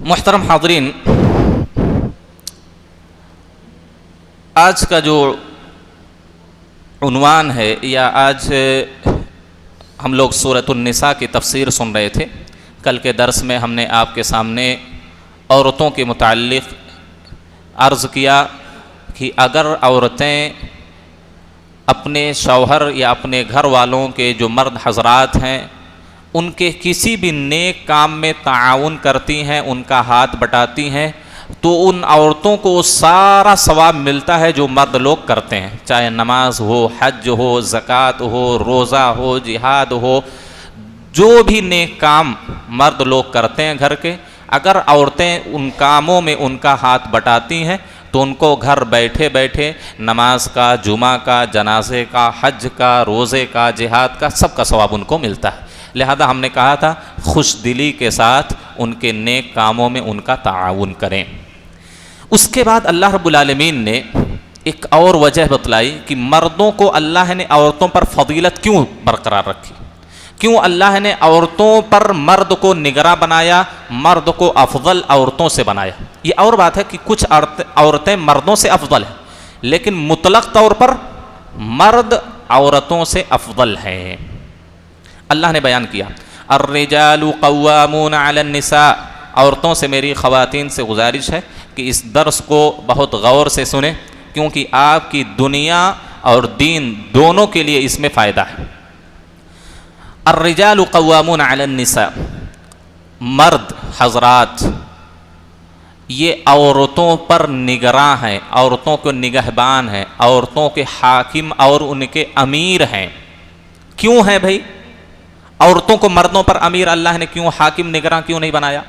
محترم حاضرین، آج کا جو عنوان ہے یا آج ہم لوگ سورۃ النساء کی تفسیر سن رہے تھے۔ کل کے درس میں ہم نے آپ کے سامنے عورتوں کے متعلق عرض کیا کہ اگر عورتیں اپنے شوہر یا اپنے گھر والوں کے جو مرد حضرات ہیں ان کے کسی بھی نیک کام میں تعاون کرتی ہیں، ان کا ہاتھ بٹاتی ہیں، تو ان عورتوں کو سارا ثواب ملتا ہے جو مرد لوگ کرتے ہیں، چاہے نماز ہو، حج ہو، زکوٰۃ ہو، روزہ ہو، جہاد ہو، جو بھی نیک کام مرد لوگ کرتے ہیں گھر کے، اگر عورتیں ان کاموں میں ان کا ہاتھ بٹاتی ہیں تو ان کو گھر بیٹھے بیٹھے نماز کا، جمعہ کا، جنازے کا، حج کا، روزے کا، جہاد کا، سب کا ثواب ان کو ملتا ہے۔ لہذا ہم نے کہا تھا خوش دلی کے ساتھ ان کے نیک کاموں میں ان کا تعاون کریں۔ اس کے بعد اللہ رب العالمین نے ایک اور وجہ بتلائی کہ مردوں کو اللہ نے عورتوں پر فضیلت کیوں برقرار رکھی، کیوں اللہ نے عورتوں پر مرد کو نگراں بنایا، مرد کو افضل عورتوں سے بنایا۔ یہ اور بات ہے کہ کچھ عورتیں مردوں سے افضل ہیں، لیکن مطلق طور پر مرد عورتوں سے افضل ہیں۔ اللہ نے بیان کیا الرجال قوامون علی النساء، عورتوں سے میری خواتین سے گزارش ہے کہ اس درس کو بہت غور سے سنیں، کیونکہ آپ کی دنیا اور دین دونوں کے لیے اس میں فائدہ ہے۔ الرجال قوامون علی النساء، مرد حضرات یہ عورتوں پر نگراں ہیں، عورتوں کے نگہبان ہیں، عورتوں کے حاکم اور ان کے امیر ہیں۔ کیوں ہیں بھائی؟ عورتوں کو مردوں پر امیر اللہ نے کیوں، حاکم، نگراں کیوں نہیں بنایا؟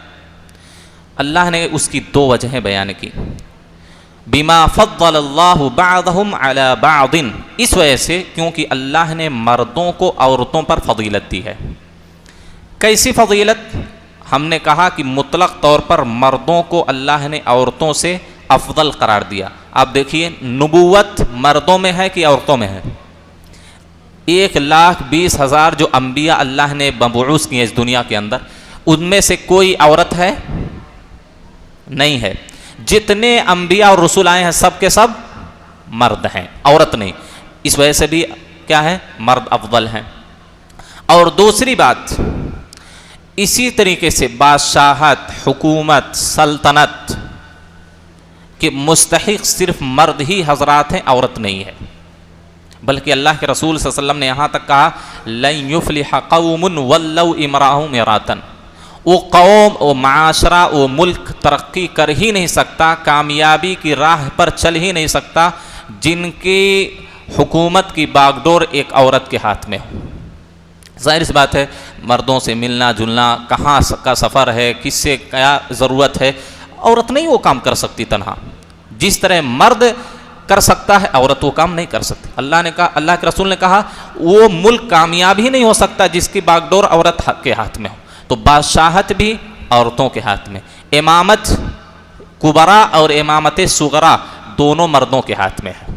اللہ نے اس کی دو وجہیں بیان کی۔ بما فضل اللہ بعضهم علی بعض، اس وجہ سے کیونکہ اللہ نے مردوں کو عورتوں پر فضیلت دی ہے۔ کیسی فضیلت؟ ہم نے کہا کہ مطلق طور پر مردوں کو اللہ نے عورتوں سے افضل قرار دیا۔ آپ دیکھیے نبوت مردوں میں ہے کہ عورتوں میں ہے؟ 1,20,000 جو انبیاء اللہ نے مبعوث کیے اس دنیا کے اندر، ان میں سے کوئی عورت ہے؟ نہیں ہے۔ جتنے انبیاء اور رسول آئے ہیں سب کے سب مرد ہیں، عورت نہیں۔ اس وجہ سے بھی کیا ہے؟ مرد افضل ہیں۔ اور دوسری بات، اسی طریقے سے بادشاہت، حکومت، سلطنت کے مستحق صرف مرد ہی حضرات ہیں، عورت نہیں ہے۔ بلکہ اللہ کے رسول صلی اللہ علیہ وسلم نے یہاں تک کہا لن یفلح قوم ولوا امرأۃ امراۃ، وہ قوم، وہ معاشرہ، وہ ملک ترقی کر ہی نہیں سکتا، کامیابی کی راہ پر چل ہی نہیں سکتا جن کی حکومت کی باغ ڈور ایک عورت کے ہاتھ میں ہو۔ ظاہر سی بات ہے مردوں سے ملنا جلنا، کہاں کا سفر ہے، کس سے کیا ضرورت ہے، عورت نہیں وہ کام کر سکتی تنہا۔ جس طرح مرد کر سکتا ہے عورت وہ کام نہیں کر سکتی۔ اللہ نے کہا، اللہ کے رسول نے کہا وہ ملک کامیاب ہی نہیں ہو سکتا جس کی باغ ڈور عورت کے ہاتھ میں ہو۔ تو بادشاہت بھی عورتوں کے ہاتھ میں، امامت کبرا اور امامت صغرا دونوں مردوں کے ہاتھ میں ہے۔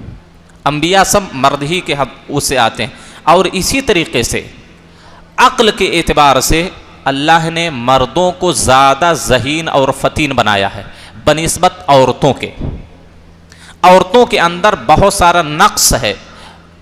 انبیاء سب مرد ہی کے اس سے آتے ہیں۔ اور اسی طریقے سے عقل کے اعتبار سے اللہ نے مردوں کو زیادہ ذہین اور فتین بنایا ہے بنسبت عورتوں کے۔ عورتوں کے اندر بہت سارا نقص ہے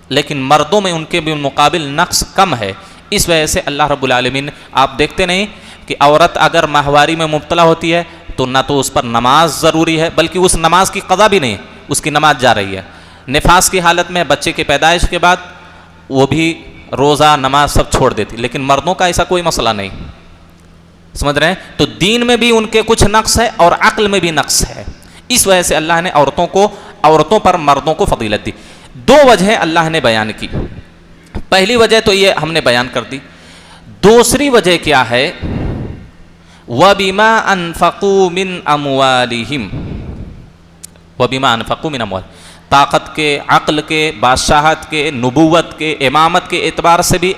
لیکن مردوں میں ان کے بالمقابل نقص کم ہے۔ اس وجہ سے اللہ رب العالمین، آپ دیکھتے نہیں کہ عورت اگر ماہواری میں مبتلا ہوتی ہے تو نہ تو اس پر نماز ضروری ہے، بلکہ اس نماز کی قضا بھی نہیں، اس کی نماز جا رہی ہے۔ نفاس کی حالت میں بچے کی پیدائش کے بعد وہ بھی روزہ نماز سب چھوڑ دیتی، لیکن مردوں کا ایسا کوئی مسئلہ نہیں۔ سمجھ رہے ہیں؟ تو دین میں بھی ان کے کچھ نقص ہے اور عقل میں بھی نقص ہے۔ اس وجہ سے اللہ نے عورتوں پر مردوں کو فضیلت دی۔ دو وجہیں اللہ نے بیان کی۔ پہلی وجہ تو یہ ہم نے بیان کر دی۔ دوسری وجہ کیا ہے؟ وَبِمَا أَنفَقُوا مِنْ أَمْوَالِهِمْ، وَبِمَا أَنفَقُوا مِنْ أَمْوَالِهِمْ، طاقت کے، عقل کے، بادشاہت کے، نبوت کے، امامت کے اعتبار سے بھی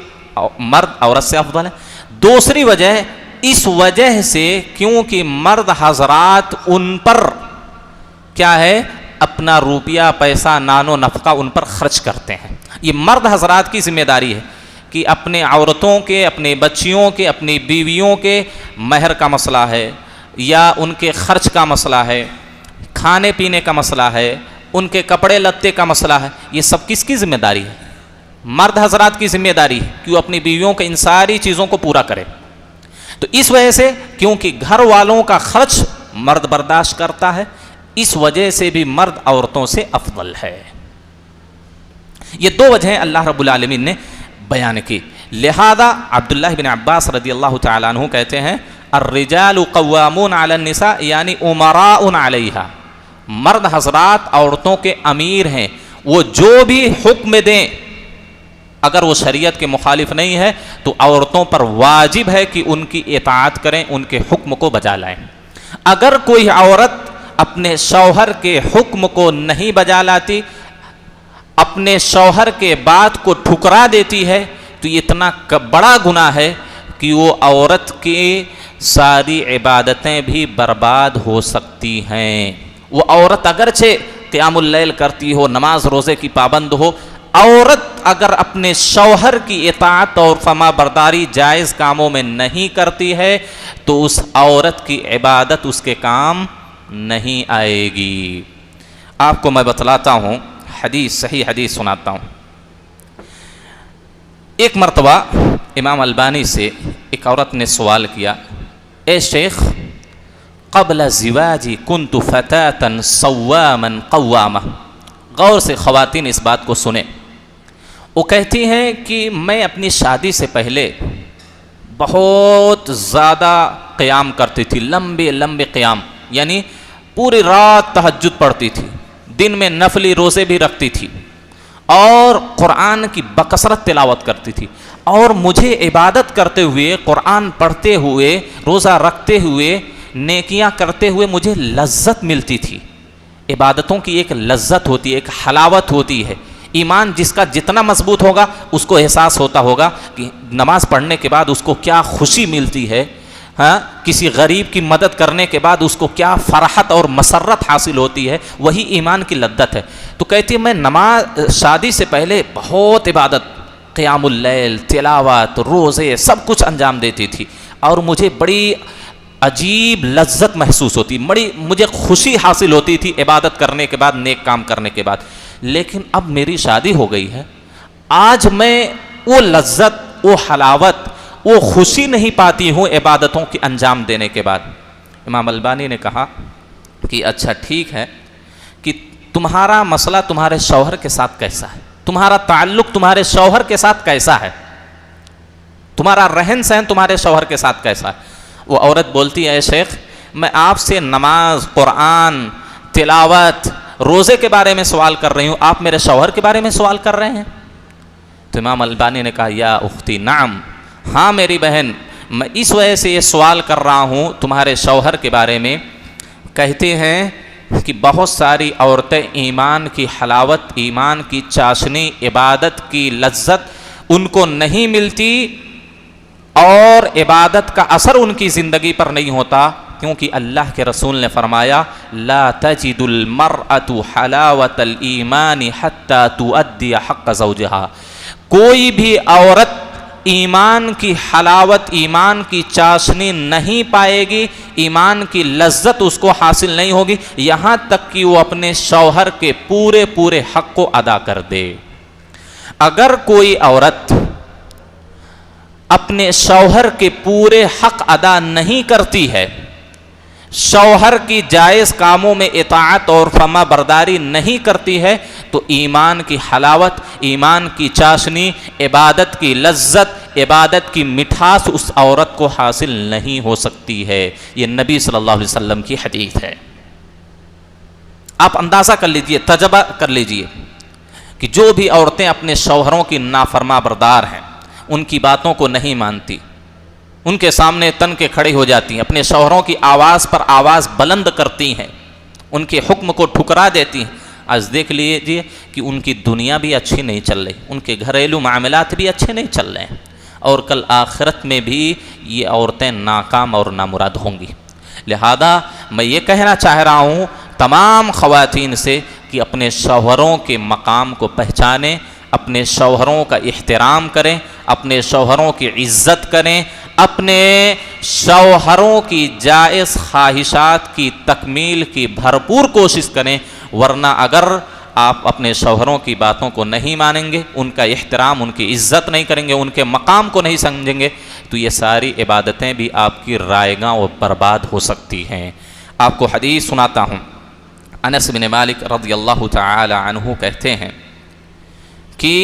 مرد عورت سے افضل ہے۔ دوسری وجہ اس وجہ سے کیونکہ مرد حضرات ان پر کیا ہے؟ اپنا روپیہ پیسہ نان و نفقہ ان پر خرچ کرتے ہیں۔ یہ مرد حضرات کی ذمہ داری ہے کہ اپنے عورتوں کے، اپنے بچیوں کے، اپنی بیویوں کے مہر کا مسئلہ ہے، یا ان کے خرچ کا مسئلہ ہے، کھانے پینے کا مسئلہ ہے، ان کے کپڑے لتے کا مسئلہ ہے، یہ سب کس کی ذمہ داری ہے؟ مرد حضرات کی ذمہ داری ہے کہ وہ اپنی بیویوں کے ان ساری چیزوں کو پورا کرے۔ تو اس وجہ سے کیونکہ گھر والوں کا خرچ مرد برداشت کرتا ہے، اس وجہ سے بھی مرد عورتوں سے افضل ہے۔ یہ دو وجہیں اللہ رب العالمین نے بیان کی۔ لہذا عبداللہ بن عباس رضی اللہ تعالیٰ عنہ کہتے ہیں الرجال قوامون علی النساء یعنی امراء علیہا، مرد حضرات عورتوں کے امیر ہیں، وہ جو بھی حکم دیں اگر وہ شریعت کے مخالف نہیں ہے تو عورتوں پر واجب ہے کہ ان کی اطاعت کریں، ان کے حکم کو بجا لائیں۔ اگر کوئی عورت اپنے شوہر کے حکم کو نہیں بجا لاتی، اپنے شوہر کے بات کو ٹھکرا دیتی ہے، تو یہ اتنا بڑا گناہ ہے کہ وہ عورت کی ساری عبادتیں بھی برباد ہو سکتی ہیں۔ وہ عورت اگرچہ قیام اللیل کرتی ہو، نماز روزے کی پابند ہو، عورت اگر اپنے شوہر کی اطاعت اور فرما برداری جائز کاموں میں نہیں کرتی ہے تو اس عورت کی عبادت اس کے کام نہیں آئے گی۔ آپ کو میں بتلاتا ہوں حدیث، صحیح حدیث سناتا ہوں۔ ایک مرتبہ امام البانی سے ایک عورت نے سوال کیا، اے شیخ قبل زواجی کنت فتاتا صواما قواما۔ غور سے خواتین اس بات کو سنیں۔ وہ کہتی ہیں کہ میں اپنی شادی سے پہلے بہت زیادہ قیام کرتی تھی، لمبے لمبے قیام، یعنی پوری رات تہجد پڑھتی تھی، دن میں نفلی روزے بھی رکھتی تھی اور قرآن کی بکثرت تلاوت کرتی تھی، اور مجھے عبادت کرتے ہوئے، قرآن پڑھتے ہوئے، روزہ رکھتے ہوئے، نیکیاں کرتے ہوئے مجھے لذت ملتی تھی۔ عبادتوں کی ایک لذت ہوتی ہے، ایک حلاوت ہوتی ہے۔ ایمان جس کا جتنا مضبوط ہوگا اس کو احساس ہوتا ہوگا کہ نماز پڑھنے کے بعد اس کو کیا خوشی ملتی ہے، ہاں، کسی غریب کی مدد کرنے کے بعد اس کو کیا فرحت اور مسرت حاصل ہوتی ہے، وہی ایمان کی لذت ہے۔ تو کہتی ہے میں شادی سے پہلے بہت عبادت، قیام اللیل، تلاوت، روزے، سب کچھ انجام دیتی تھی، اور مجھے بڑی عجیب لذت محسوس ہوتی، بڑی مجھے خوشی حاصل ہوتی تھی عبادت کرنے کے بعد، نیک کام کرنے کے بعد۔ لیکن اب میری شادی ہو گئی ہے، آج میں وہ لذت، وہ حلاوت، وہ خوشی نہیں پاتی ہوں عبادتوں کی انجام دینے کے بعد۔ امام البانی نے کہا کہ اچھا ٹھیک ہے کہ تمہارا مسئلہ تمہارے شوہر کے ساتھ کیسا ہے، تمہارا تعلق تمہارے شوہر کے ساتھ کیسا ہے، تمہارا رہن سہن تمہارے شوہر کے ساتھ کیسا ہے۔ وہ عورت بولتی ہے اے شیخ میں آپ سے نماز، قرآن، تلاوت، روزے کے بارے میں سوال کر رہی ہوں، آپ میرے شوہر کے بارے میں سوال کر رہے ہیں؟ تو امام البانی نے کہا یا اختی نعم، ہاں میری بہن، میں اس وجہ سے یہ سوال کر رہا ہوں تمہارے شوہر کے بارے میں۔ کہتے ہیں کہ بہت ساری عورتیں ایمان کی حلاوت، ایمان کی چاشنی، عبادت کی لذت ان کو نہیں ملتی، اور عبادت کا اثر ان کی زندگی پر نہیں ہوتا، کیونکہ اللہ کے رسول نے فرمایا لا تجد المرأة حلاوة الایمان حتی تؤدی حق زوجہا، کوئی بھی عورت ایمان کی حلاوت، ایمان کی چاشنی نہیں پائے گی، ایمان کی لذت اس کو حاصل نہیں ہوگی یہاں تک کہ وہ اپنے شوہر کے پورے پورے حق کو ادا کر دے۔ اگر کوئی عورت اپنے شوہر کے پورے حق ادا نہیں کرتی ہے، شوہر کی جائز کاموں میں اطاعت اور فرما برداری نہیں کرتی ہے، تو ایمان کی حلاوت، ایمان کی چاشنی، عبادت کی لذت، عبادت کی مٹھاس اس عورت کو حاصل نہیں ہو سکتی ہے۔ یہ نبی صلی اللہ علیہ وسلم کی حدیث ہے۔ آپ اندازہ کر لیجئے، تجربہ کر لیجئے کہ جو بھی عورتیں اپنے شوہروں کی نافرما بردار ہیں، ان کی باتوں کو نہیں مانتی، ان کے سامنے تن کے کھڑی ہو جاتی ہیں، اپنے شوہروں کی آواز پر آواز بلند کرتی ہیں، ان کے حکم کو ٹھکرا دیتی ہیں، آج دیکھ لیجیے کہ ان کی دنیا بھی اچھی نہیں چل رہی، ان کے گھریلو معاملات بھی اچھے نہیں چل رہے ہیں، اور کل آخرت میں بھی یہ عورتیں ناکام اور نامراد ہوں گی۔ لہذا میں یہ کہنا چاہ رہا ہوں تمام خواتین سے کہ اپنے شوہروں کے مقام کو پہچانیں، اپنے شوہروں کا احترام کریں، اپنے شوہروں کی عزت کریں، اپنے شوہروں کی جائز خواہشات کی تکمیل کی بھرپور کوشش کریں، ورنہ اگر آپ اپنے شوہروں کی باتوں کو نہیں مانیں گے، ان کا احترام، ان کی عزت نہیں کریں گے، ان کے مقام کو نہیں سمجھیں گے، تو یہ ساری عبادتیں بھی آپ کی رائیگاں و برباد ہو سکتی ہیں۔ آپ کو حدیث سناتا ہوں۔ انس بن مالک رضی اللہ تعالی عنہ کہتے ہیں کہ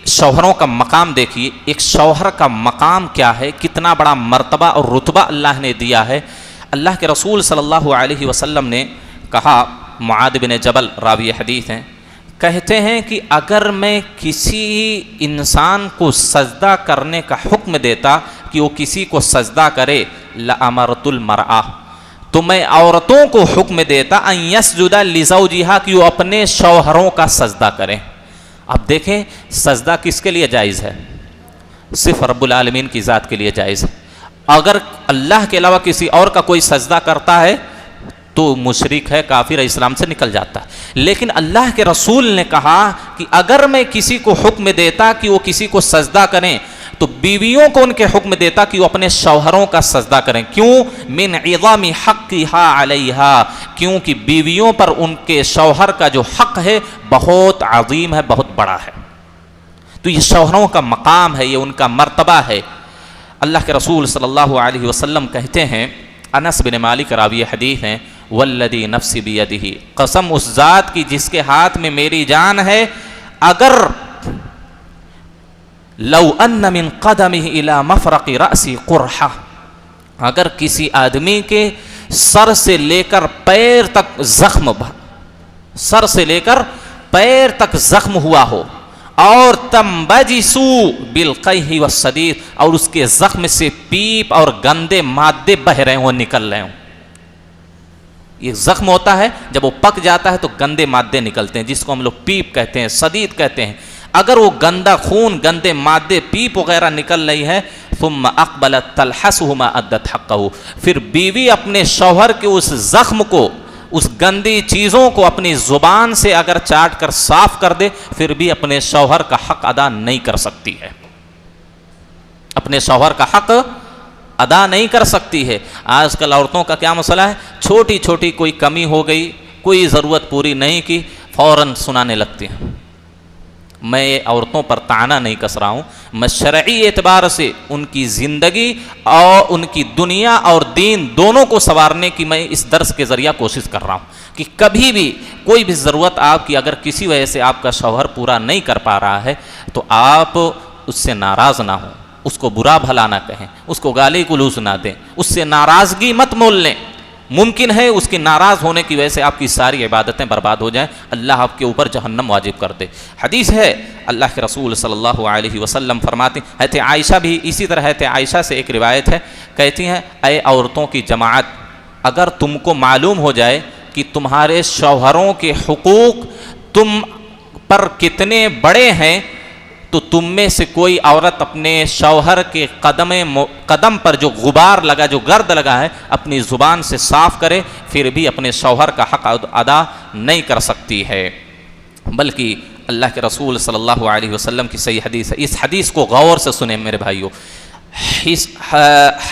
شوہروں کا مقام دیکھیے، ایک شوہر کا مقام کیا ہے، کتنا بڑا مرتبہ اور رتبہ اللہ نے دیا ہے۔ اللہ کے رسول صلی اللہ علیہ وسلم نے کہا، معاذ بن جبل راوی حدیث ہیں، کہتے ہیں کہ اگر میں کسی انسان کو سجدہ کرنے کا حکم دیتا کہ وہ کسی کو سجدہ کرے، لأمرت المرأة، تو میں عورتوں کو حکم دیتا ان یسجد لزوجہا، کہ وہ اپنے شوہروں کا سجدہ کریں۔ اب دیکھیں سجدہ کس کے لیے جائز ہے؟ صرف رب العالمین کی ذات کے لیے جائز ہے۔ اگر اللہ کے علاوہ کسی اور کا کوئی سجدہ کرتا ہے تو مشرک ہے، کافر ہے، اسلام سے نکل جاتا ہے۔ لیکن اللہ کے رسول نے کہا کہ اگر میں کسی کو حکم دیتا کہ وہ کسی کو سجدہ کریں، تو بیویوں کو ان کے حکم دیتا کہ وہ اپنے شوہروں کا سجدہ کریں۔ کیوں؟ من عظام حقھا علیہا، کیونکہ بیویوں پر ان کے شوہر کا جو حق ہے بہت عظیم ہے، بہت بڑا ہے۔ تو یہ شوہروں کا مقام ہے، یہ ان کا مرتبہ ہے۔ اللہ کے رسول صلی اللہ علیہ وسلم کہتے ہیں، انس بن مالک راوی حدیث ہیں، والذی نفسی بیدہ، قسم اس ذات کی جس کے ہاتھ میں میری جان ہے، اگر لو ان من قدمہ الی مفرق رأسی قرحہ، اگر کسی آدمی کے سر سے لے کر پیر تک زخم، سر سے لے کر پیر تک زخم ہوا ہو، اور تنبجسو بالقیح والصدید، اور اس کے زخم سے پیپ اور گندے مادے بہ رہے ہوں، نکل رہے ہوں۔ یہ زخم ہوتا ہے، جب وہ پک جاتا ہے تو گندے مادے نکلتے ہیں، جس کو ہم لوگ پیپ کہتے ہیں، صدید کہتے ہیں۔ اگر وہ گندا خون، گندے مادے، پیپ وغیرہ نکل رہی ہے، ثم اقبلت تلحسہ ما ادت حقہ، پھر بیوی اپنے شوہر کے اس زخم کو، اس گندی چیزوں کو اپنی زبان سے اگر چاٹ کر صاف کر دے، پھر بھی اپنے شوہر کا حق ادا نہیں کر سکتی ہے، اپنے شوہر کا حق ادا نہیں کر سکتی ہے۔ آج کل عورتوں کا کیا مسئلہ ہے؟ چھوٹی چھوٹی کوئی کمی ہو گئی، کوئی ضرورت پوری نہیں کی، فوراً سنانے لگتی ہیں۔ میں یہ عورتوں پر طعنہ نہیں کس رہا ہوں، میں شرعی اعتبار سے ان کی زندگی اور ان کی دنیا اور دین دونوں کو سنوارنے کی میں اس درس کے ذریعہ کوشش کر رہا ہوں کہ کبھی بھی کوئی بھی ضرورت آپ کی اگر کسی وجہ سے آپ کا شوہر پورا نہیں کر پا رہا ہے تو آپ اس سے ناراض نہ ہوں، اس کو برا بھلا نہ کہیں، اس کو گالی گلوچ نہ دیں، اس سے ناراضگی مت مول لیں۔ ممکن ہے اس کے ناراض ہونے کی وجہ سے آپ کی ساری عبادتیں برباد ہو جائیں، اللہ آپ کے اوپر جہنم واجب کر دے۔ حدیث ہے، اللہ کے رسول صلی اللہ علیہ وسلم فرماتے ہیں، حضرت عائشہ بھی اسی طرح، حضرت عائشہ سے ایک روایت ہے، کہتی ہیں، اے عورتوں کی جماعت، اگر تم کو معلوم ہو جائے کہ تمہارے شوہروں کے حقوق تم پر کتنے بڑے ہیں، تو تم میں سے کوئی عورت اپنے شوہر کے قدم پر جو غبار لگا، جو گرد لگا ہے، اپنی زبان سے صاف کرے، پھر بھی اپنے شوہر کا حق ادا نہیں کر سکتی ہے۔ بلکہ اللہ کے رسول صلی اللہ علیہ وسلم کی صحیح حدیث ہے، اس حدیث کو غور سے سنیں میرے بھائیو۔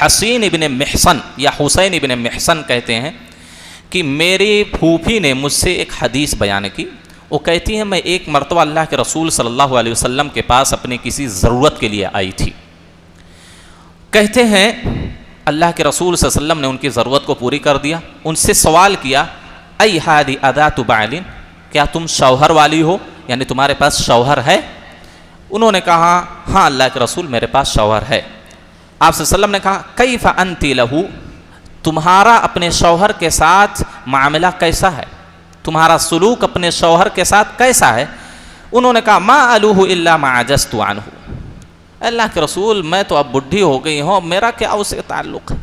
حسین ابن محسن یا حسین ابن محسن کہتے ہیں کہ میری پھوپھی نے مجھ سے ایک حدیث بیان کی، وہ کہتی ہیں، میں ایک مرتبہ اللہ کے رسول صلی اللہ علیہ وسلم کے پاس اپنی کسی ضرورت کے لیے آئی تھی۔ کہتے ہیں اللہ کے رسول صلی اللہ علیہ وسلم نے ان کی ضرورت کو پوری کر دیا، ان سے سوال کیا، ای ہادی ادات بعل، کیا تم شوہر والی ہو، یعنی تمہارے پاس شوہر ہے؟ انہوں نے کہا، ہاں اللہ کے رسول میرے پاس شوہر ہے۔ آپ صلی اللہ علیہ وسلم نے کہا، کیف انتی لہو، تمہارا اپنے شوہر کے ساتھ معاملہ کیسا ہے، تمہارا سلوک اپنے شوہر کے ساتھ کیسا ہے؟ انہوں نے کہا، ما الوہ الا ما عجزت عنہ، اللہ کے رسول میں تو اب بڈھی ہو گئی ہوں، میرا کیا اس سے تعلق ہے،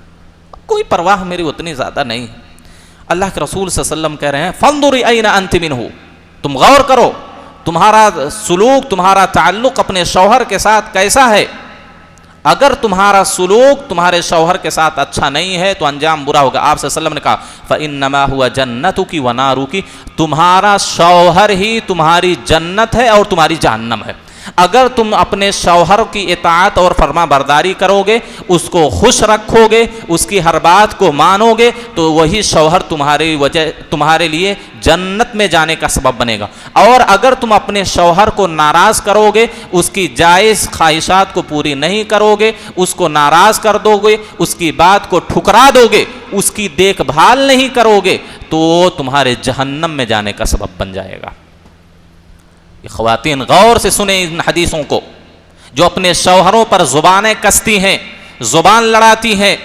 کوئی پرواہ میری اتنی زیادہ نہیں ہے۔ اللہ کے رسول صلی اللہ علیہ وسلم کہہ رہے ہیں، فانظری این انت منہ، تم غور کرو تمہارا سلوک، تمہارا تعلق اپنے شوہر کے ساتھ کیسا ہے۔ اگر تمہارا سلوک تمہارے شوہر کے ساتھ اچھا نہیں ہے تو انجام برا ہوگا۔ آپ صلی اللہ علیہ وسلم نے کہا، فَإِنَّمَا هُوَ جَنَّتُكِ وَنَارُكِ، تمہارا شوہر ہی تمہاری جنت ہے اور تمہاری جہنم ہے۔ اگر تم اپنے شوہر کی اطاعت اور فرما برداری کرو گے، اس کو خوش رکھو گے، اس کی ہر بات کو مانو گے، تو وہی شوہر تمہارے لیے جنت میں جانے کا سبب بنے گا۔ اور اگر تم اپنے شوہر کو ناراض کرو گے، اس کی جائز خواہشات کو پوری نہیں کرو گے، اس کو ناراض کر دو گے، اس کی بات کو ٹھکرا دو گے، اس کی دیکھ بھال نہیں کرو گے، تو تمہارے جہنم میں جانے کا سبب بن جائے گا۔ خواتین غور سے سنیں ان حدیثوں کو، جو اپنے شوہروں پر زبانیں کستی ہیں، زبان لڑاتی ہیں،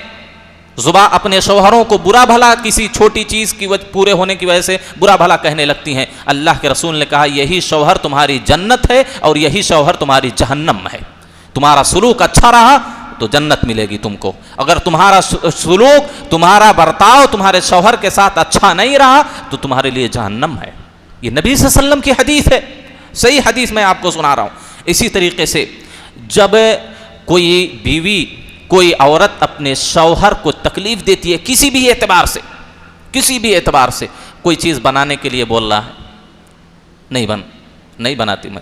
اپنے شوہروں کو برا بھلا کسی چھوٹی چیز کی پورے ہونے کی وجہ سے برا بھلا کہنے لگتی ہیں۔ اللہ کے رسول نے کہا یہی شوہر تمہاری جنت ہے اور یہی شوہر تمہاری جہنم ہے۔ تمہارا سلوک اچھا رہا تو جنت ملے گی تم کو، اگر تمہارا سلوک، تمہارا برتاؤ تمہارے شوہر کے ساتھ اچھا نہیں رہا تو تمہارے لیے جہنم ہے۔ یہ نبی صلی اللہ علیہ وسلم کی حدیث ہے، صحیح حدیث میں آپ کو سنا رہا ہوں۔ اسی طریقے سے جب کوئی بیوی، کوئی عورت اپنے شوہر کو تکلیف دیتی ہے کسی بھی اعتبار سے، کوئی چیز بنانے کے لیے بول رہا ہے، نہیں بناتی، میں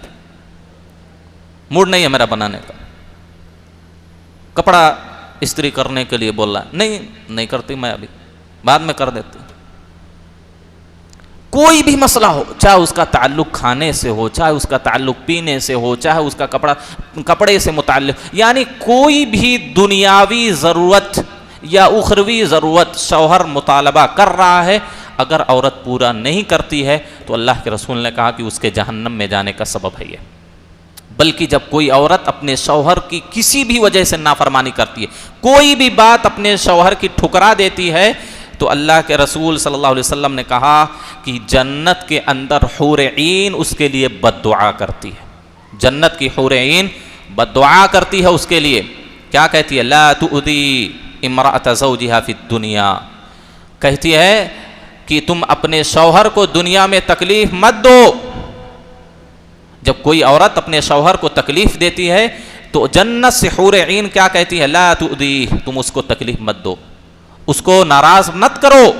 موڈ نہیں ہے میرا بنانے کا، کپڑا استری کرنے کے لیے بول رہا ہے، نہیں کرتی، میں ابھی بعد میں کر دیتی۔ کوئی بھی مسئلہ ہو، چاہے اس کا تعلق کھانے سے ہو، چاہے اس کا تعلق پینے سے ہو، چاہے اس کا کپڑے سے متعلق، یعنی کوئی بھی دنیاوی ضرورت یا اخروی ضرورت شوہر مطالبہ کر رہا ہے، اگر عورت پورا نہیں کرتی ہے تو اللہ کے رسول نے کہا کہ اس کے جہنم میں جانے کا سبب ہے یہ۔ بلکہ جب کوئی عورت اپنے شوہر کی کسی بھی وجہ سے نافرمانی کرتی ہے، کوئی بھی بات اپنے شوہر کی ٹھکرا دیتی ہے، تو اللہ کے رسول صلی اللہ علیہ وسلم نے کہا کہ جنت کے اندر حور عین اس کے لیے بد دعا کرتی ہے، جنت کی حور عین بد دعا کرتی ہے اس کے لیے۔ کیا کہتی ہے؟ لا تؤذی امرأة زوجها فی الدنیا، کہتی ہے کہ تم اپنے شوہر کو دنیا میں تکلیف مت دو۔ جب کوئی عورت اپنے شوہر کو تکلیف دیتی ہے تو جنت سے حور عین کیا کہتی ہے؟ لا تؤذی، تم اس کو تکلیف مت دو، اس کو ناراض مت کرو۔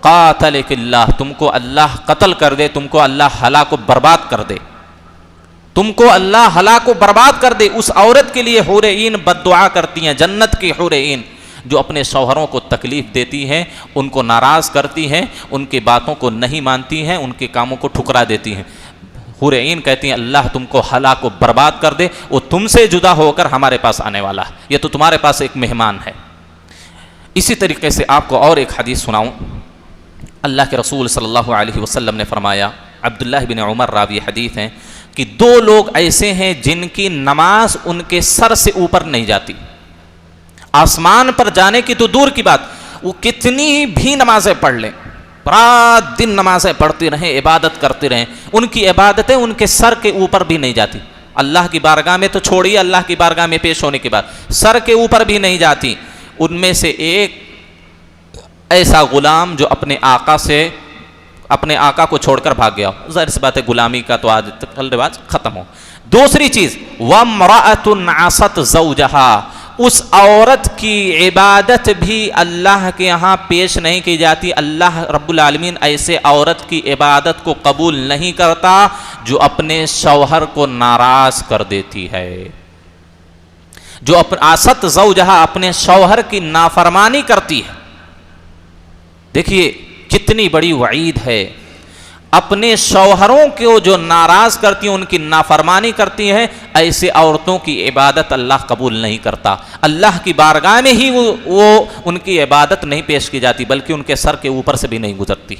قاتلک اللہ، تم کو اللہ قتل کر دے، تم کو اللہ ہلاک و برباد کر دے، تم کو اللہ ہلاک و برباد کر دے۔ اس عورت کے لیے حور عین بد دعا کرتی ہیں، جنت کی حور عین جو اپنے شوہروں کو تکلیف دیتی ہیں، ان کو ناراض کرتی ہیں، ان کی باتوں کو نہیں مانتی ہیں، ان کے کاموں کو ٹھکرا دیتی ہیں۔ حور عین کہتی ہیں اللہ تم کو ہلاک و برباد کر دے، وہ تم سے جدا ہو کر ہمارے پاس آنے والا ہے، یہ تو تمہارے پاس ایک مہمان ہے۔ اسی طریقے سے آپ کو اور ایک حدیث سناؤں۔ اللہ کے رسول صلی اللہ علیہ وسلم نے فرمایا، عبداللہ بن عمر راوی حدیث ہیں، کہ دو لوگ ایسے ہیں جن کی نماز ان کے سر سے اوپر نہیں جاتی، آسمان پر جانے کی تو دور کی بات، وہ کتنی بھی نمازیں پڑھ لیں، رات دن نمازیں پڑھتی رہیں، عبادت کرتی رہیں، ان کی عبادتیں ان کے سر کے اوپر بھی نہیں جاتی۔ اللہ کی بارگاہ میں تو چھوڑیے، اللہ کی بارگاہ میں پیش ہونے کے بعد سر کے اوپر بھی نہیں جاتی۔ ان میں سے ایک ایسا غلام جو اپنے آقا کو چھوڑ کر بھاگ گیا، ظاہر سی بات ہے غلامی کا تو آج کل رواج ختم ہو۔ دوسری چیز وَامْرَأَةٌ عَصَتْ زَوْجَهَا، اس عورت کی عبادت بھی اللہ کے یہاں پیش نہیں کی جاتی۔ اللہ رب العالمین ایسے عورت کی عبادت کو قبول نہیں کرتا جو اپنے شوہر کو ناراض کر دیتی ہے، جو عصت زوجہا اپنے شوہر کی نافرمانی کرتی ہے۔ دیکھیے کتنی بڑی وعید ہے، اپنے شوہروں کو جو ناراض کرتی ہیں، ان کی نافرمانی کرتی ہیں، ایسے عورتوں کی عبادت اللہ قبول نہیں کرتا۔ اللہ کی بارگاہ میں ہی وہ ان کی عبادت نہیں پیش کی جاتی، بلکہ ان کے سر کے اوپر سے بھی نہیں گزرتی،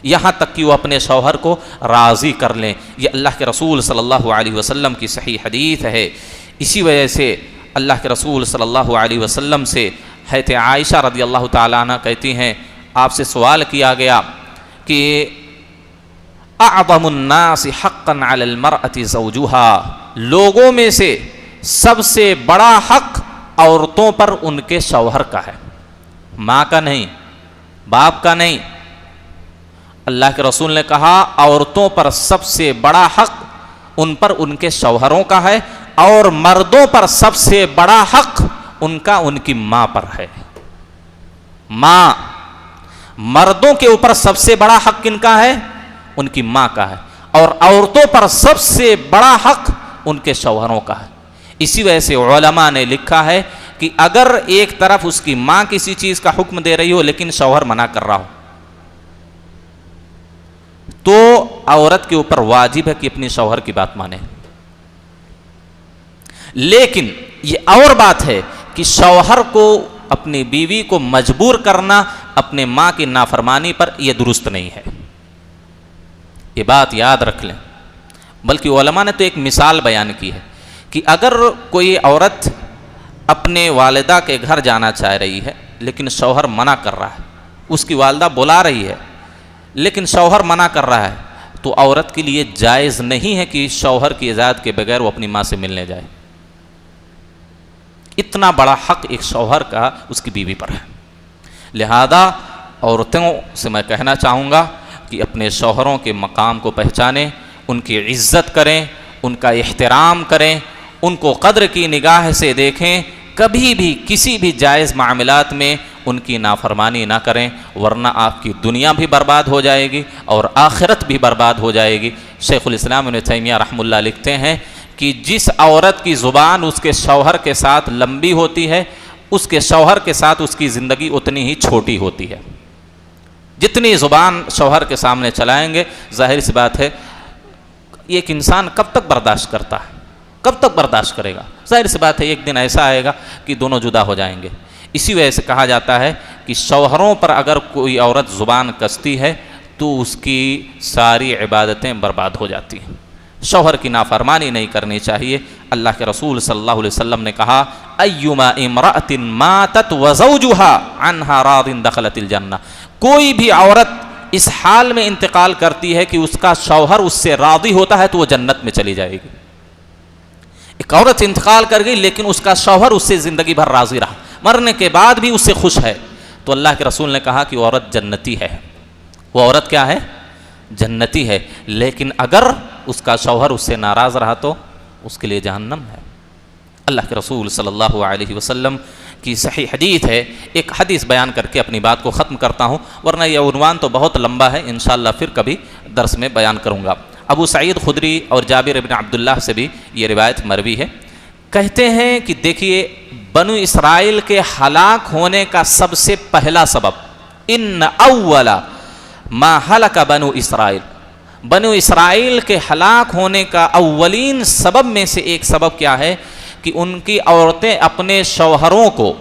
یہاں تک کہ وہ اپنے شوہر کو راضی کر لیں۔ یہ اللہ کے رسول صلی اللہ علیہ وسلم کی صحیح حدیث ہے۔ اسی وجہ سے اللہ کے رسول صلی اللہ علیہ وسلم سے حضرت عائشہ رضی اللہ تعالیٰ عنہ کہتی ہیں، آپ سے سوال کیا گیا کہ اعظم الناس حقا علی المرأة زوجها، لوگوں میں سے سب سے بڑا حق عورتوں پر ان کے شوہر کا ہے، ماں کا نہیں، باپ کا نہیں۔ اللہ کے رسول نے کہا عورتوں پر سب سے بڑا حق ان پر ان کے شوہروں کا ہے، اور مردوں پر سب سے بڑا حق ان کا ان کی ماں پر ہے۔ ماں، مردوں کے اوپر سب سے بڑا حق کن کا ہے؟ ان کی ماں کا ہے، اور عورتوں پر سب سے بڑا حق ان کے شوہروں کا ہے۔ اسی وجہ سے علماء نے لکھا ہے کہ اگر ایک طرف اس کی ماں کسی چیز کا حکم دے رہی ہو لیکن شوہر منع کر رہا ہو تو عورت کے اوپر واجب ہے کہ اپنی شوہر کی بات مانے۔ لیکن یہ اور بات ہے کہ شوہر کو اپنی بیوی کو مجبور کرنا اپنے ماں کی نافرمانی پر یہ درست نہیں ہے، یہ بات یاد رکھ لیں۔ بلکہ علماء نے تو ایک مثال بیان کی ہے کہ اگر کوئی عورت اپنے والدہ کے گھر جانا چاہ رہی ہے لیکن شوہر منع کر رہا ہے، اس کی والدہ بلا رہی ہے لیکن شوہر منع کر رہا ہے، تو عورت کے لیے جائز نہیں ہے کہ شوہر کی اجازت کے بغیر وہ اپنی ماں سے ملنے جائے۔ اتنا بڑا حق ایک شوہر کا اس کی بیوی پر ہے۔ لہذا عورتوں سے میں کہنا چاہوں گا کہ اپنے شوہروں کے مقام کو پہچانیں، ان کی عزت کریں، ان کا احترام کریں، ان کو قدر کی نگاہ سے دیکھیں، کبھی بھی کسی بھی جائز معاملات میں ان کی نافرمانی نہ کریں، ورنہ آپ کی دنیا بھی برباد ہو جائے گی اور آخرت بھی برباد ہو جائے گی۔ شیخ الاسلام ابن تیمیہ رحمہ اللہ لکھتے ہیں کہ جس عورت کی زبان اس کے شوہر کے ساتھ لمبی ہوتی ہے، اس کے شوہر کے ساتھ اس کی زندگی اتنی ہی چھوٹی ہوتی ہے۔ جتنی زبان شوہر کے سامنے چلائیں گے، ظاہر سی بات ہے ایک انسان کب تک برداشت کرتا ہے، کب تک برداشت کرے گا؟ ظاہر سی بات ہے ایک دن ایسا آئے گا کہ دونوں جدا ہو جائیں گے۔ اسی وجہ سے کہا جاتا ہے کہ شوہروں پر اگر کوئی عورت زبان کستی ہے تو اس کی ساری عبادتیں برباد ہو جاتی ہیں۔ شوہر کی نافرمانی نہیں کرنی چاہیے۔ اللہ کے رسول صلی اللہ علیہ وسلم نے کہا ایما امرأۃ ماتت وزوجها عنها راض دخلت الجنہ، کوئی بھی عورت اس حال میں انتقال کرتی ہے کہ اس کا شوہر اس سے راضی ہوتا ہے تو وہ جنت میں چلی جائے گی۔ ایک عورت انتقال کر گئی لیکن اس کا شوہر اس سے زندگی بھر راضی رہا، مرنے کے بعد بھی اس سے خوش ہے، تو اللہ کے رسول نے کہا کہ وہ عورت جنتی ہے۔ وہ عورت کیا ہے؟ جنتی ہے۔ لیکن اگر اس کا شوہر اس سے ناراض رہا تو اس کے لیے جہنم ہے۔ اللہ کے رسول صلی اللہ علیہ وسلم کی صحیح حدیث ہے۔ ایک حدیث بیان کر کے اپنی بات کو ختم کرتا ہوں، ورنہ یہ عنوان تو بہت لمبا ہے، انشاءاللہ پھر کبھی درس میں بیان کروں گا۔ ابو سعید خدری اور جابر بن عبداللہ سے بھی یہ روایت مروی ہے، کہتے ہیں کہ دیکھیے بنو اسرائیل کے ہلاک ہونے کا سب سے پہلا سبب، ان اول ما ہلک بنو اسرائیل، بنو اسرائیل کے ہلاک ہونے کا اولین سبب میں سے ایک سبب کیا ہے کہ ان کی عورتیں اپنے شوہروں کو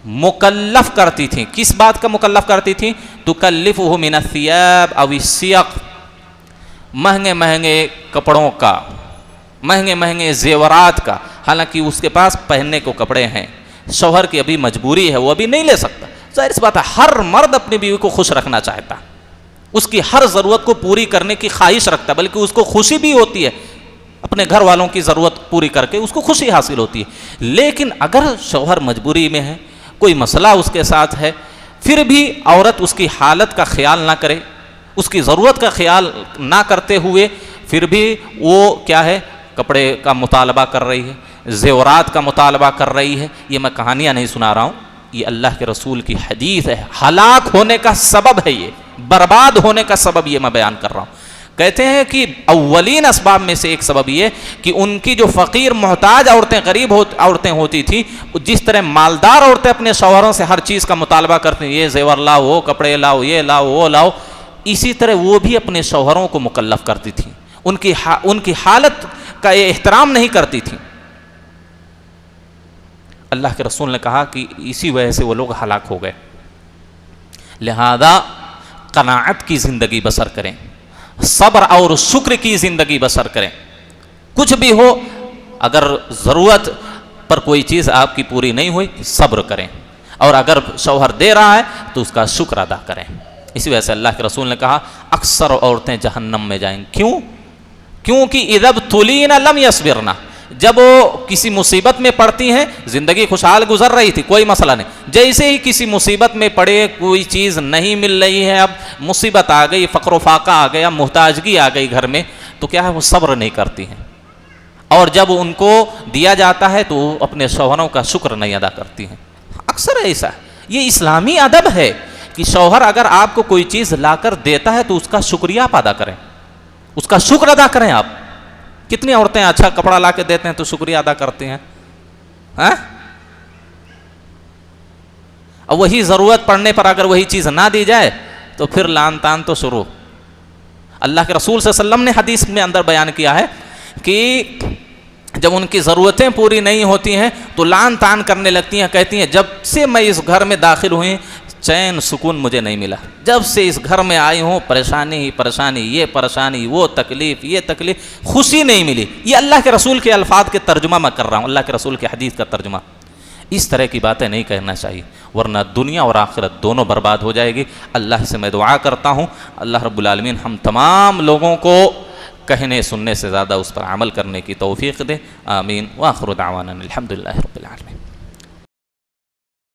مکلف کرتی تھیں۔ کس بات کا مکلف کرتی تھیں؟ تکلفہ من الثیاب او السیق، مہنگے مہنگے کپڑوں کا، مہنگے مہنگے زیورات کا، حالانکہ اس کے پاس پہننے کو کپڑے ہیں، شوہر کی ابھی مجبوری ہے، وہ ابھی نہیں لے سکتا۔ ظاہر سی بات ہے ہر مرد اپنی بیوی کو خوش رکھنا چاہتا ہے، اس کی ہر ضرورت کو پوری کرنے کی خواہش رکھتا ہے، بلکہ اس کو خوشی بھی ہوتی ہے، اپنے گھر والوں کی ضرورت پوری کر کے اس کو خوشی حاصل ہوتی ہے۔ لیکن اگر شوہر مجبوری میں ہے، کوئی مسئلہ اس کے ساتھ ہے، پھر بھی عورت اس کی حالت کا خیال نہ کرے، اس کی ضرورت کا خیال نہ کرتے ہوئے پھر بھی وہ کیا ہے، کپڑے کا مطالبہ کر رہی ہے، زیورات کا مطالبہ کر رہی ہے، یہ میں کہانیاں نہیں سنا رہا ہوں، یہ اللہ کے رسول کی حدیث ہے، ہلاک ہونے کا سبب ہے، یہ برباد ہونے کا سبب یہ میں بیان کر رہا ہوں۔ کہتے ہیں کہ اولین اسباب میں سے ایک سبب یہ کہ ان کی جو فقیر محتاج عورتیں، غریب عورتیں ہوتی تھی، جس طرح مالدار عورتیں اپنے شوہروں سے ہر چیز کا مطالبہ کرتی ہیں، یہ زیور لاؤ، وہ کپڑے لاؤ، یہ لاؤ، وہ لاؤ، اسی طرح وہ بھی اپنے شوہروں کو مکلف کرتی تھیں، ان کی حالت کا یہ احترام نہیں کرتی تھیں۔ اللہ کے رسول نے کہا کہ اسی وجہ سے وہ لوگ ہلاک ہو گئے۔ لہذا قناعت کی زندگی بسر کریں، صبر اور شکر کی زندگی بسر کریں، کچھ بھی ہو، اگر ضرورت پر کوئی چیز آپ کی پوری نہیں ہوئی صبر کریں، اور اگر شوہر دے رہا ہے تو اس کا شکر ادا کریں۔ اسی وجہ سے اللہ کے رسول نے کہا اکثر عورتیں جہنم میں جائیں۔ کیوں؟ کیونکہ اذا ابتلین لم یصبرن، جب وہ کسی مصیبت میں پڑتی ہیں، زندگی خوشحال گزر رہی تھی، کوئی مسئلہ نہیں، جیسے ہی کسی مصیبت میں پڑے، کوئی چیز نہیں مل رہی ہے، اب مصیبت آ گئی، فقر و فاقہ آ گیا، محتاجگی آ گئی گھر میں، تو کیا ہے، وہ صبر نہیں کرتی ہیں، اور جب ان کو دیا جاتا ہے تو وہ اپنے شوہروں کا شکر نہیں ادا کرتی ہیں۔ اکثر ایسا ہے، یہ اسلامی ادب ہے کہ شوہر اگر آپ کو کوئی چیز لا کر دیتا ہے تو اس کا شکریہ آپ ادا کریں، اس کا شکر ادا کریں آپ۔ کتنی عورتیں اچھا کپڑا لا کے دیتے ہیں تو شکریہ ادا کرتی ہیں، ہاں؟ اور وہی ضرورت پڑنے پر اگر وہی چیز نہ دی جائے تو پھر لان تان تو شروع۔ اللہ کے رسول صلی اللہ علیہ وسلم نے حدیث میں اندر بیان کیا ہے کہ جب ان کی ضرورتیں پوری نہیں ہوتی ہیں تو لان تان کرنے لگتی ہیں، کہتی ہیں جب سے میں اس گھر میں داخل ہوئی چین سکون مجھے نہیں ملا، جب سے اس گھر میں آئی ہوں پریشانی ہی پریشانی، یہ پریشانی وہ تکلیف یہ تکلیف، خوشی نہیں ملی۔ یہ اللہ کے رسول کے الفاظ کے ترجمہ میں کر رہا ہوں، اللہ کے رسول کے حدیث کا ترجمہ۔ اس طرح کی باتیں نہیں کہنا چاہیے، ورنہ دنیا اور آخرت دونوں برباد ہو جائے گی۔ اللہ سے میں دعا کرتا ہوں اللہ رب العالمین ہم تمام لوگوں کو کہنے سننے سے زیادہ اس پر عمل کرنے کی توفیق دے، آمین۔ وآخر دعوانا الحمدللہ رب العالمین۔